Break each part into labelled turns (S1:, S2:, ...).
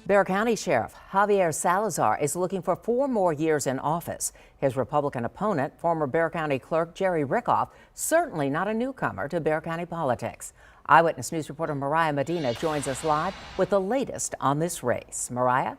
S1: Bexar County Sheriff Javier Salazar is looking for 4 more years in office. His Republican opponent, former Bexar County Clerk Jerry Rickhoff, certainly not a newcomer to Bexar County politics. Eyewitness News reporter Mariah Medina joins us live with the latest on this race. Mariah?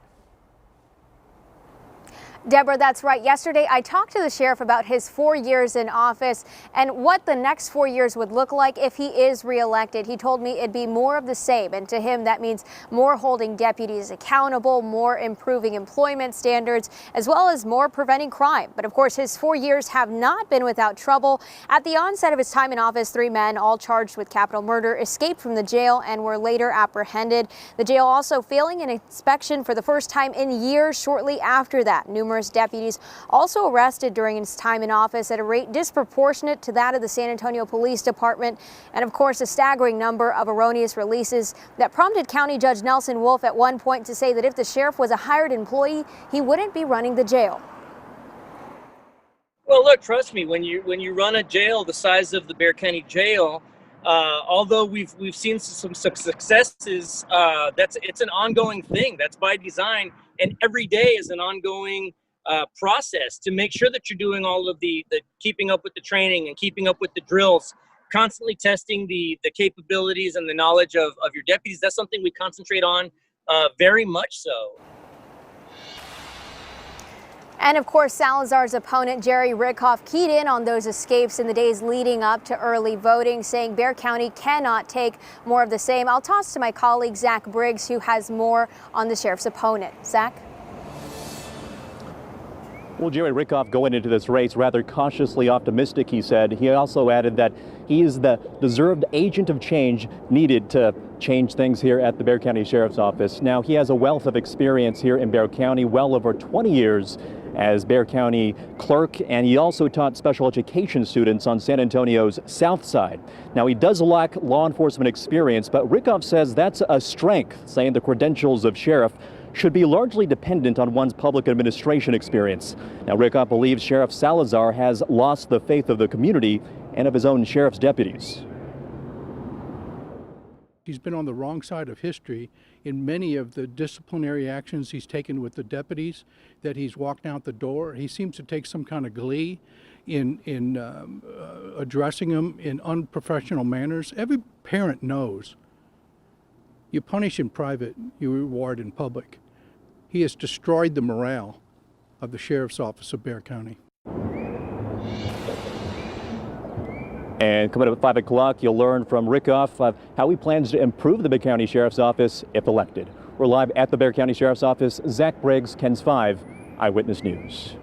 S2: Deborah, that's right. Yesterday, I talked to the sheriff about his 4 years in office and what the next 4 years would look like if he is reelected. He told me it'd be more of the same. And to him, that means more holding deputies accountable, more improving employment standards, as well as more preventing crime. But of course, his 4 years have not been without trouble. At the onset of his time in office, 3 men, all charged with capital murder, escaped from the jail and were later apprehended. The jail also failing an inspection for the first time in years shortly after that. Numerous deputies also arrested during his time in office at a rate disproportionate to that of the San Antonio Police Department. And of course, a staggering number of erroneous releases that prompted County Judge Nelson Wolf at one point to say that if the sheriff was a hired employee, he wouldn't be running the jail.
S3: Well, look, trust me, when you run a jail the size of the Bexar County Jail, although we've seen some successes, it's an ongoing thing. That's by design, and every day is an ongoing process to make sure that you're doing all of the keeping up with the training and keeping up with the drills, constantly testing the capabilities and the knowledge of your deputies. That's something we concentrate on very much so.
S2: And of course, Salazar's opponent, Jerry Rickhoff, keyed in on those escapes in the days leading up to early voting, saying Bexar County cannot take more of the same. I'll toss to my colleague, Zach Briggs, who has more on the sheriff's opponent. Zach?
S4: Well, Jerry Rickhoff going into this race rather cautiously optimistic, he said. He also added that he is the deserved agent of change needed to change things here at the Bexar County Sheriff's Office. Now, he has a wealth of experience here in Bexar County, well over 20 years as Bexar County clerk, and he also taught special education students on San Antonio's south side. Now, he does lack law enforcement experience, but Rickhoff says that's a strength, saying the credentials of sheriff should be largely dependent on one's public administration experience. Now, Rickhoff believes Sheriff Salazar has lost the faith of the community and of his own sheriff's deputies.
S5: He's been on the wrong side of history in many of the disciplinary actions he's taken with the deputies that he's walked out the door. He seems to take some kind of glee in addressing them in unprofessional manners. Every parent knows you punish in private, you reward in public. He has destroyed the morale of the Sheriff's Office of Bexar County.
S4: And coming up at 5 o'clock, you'll learn from Rickhoff how he plans to improve the Bexar County Sheriff's Office if elected. We're live at the Bexar County Sheriff's Office. Zach Briggs, KENS 5, Eyewitness News.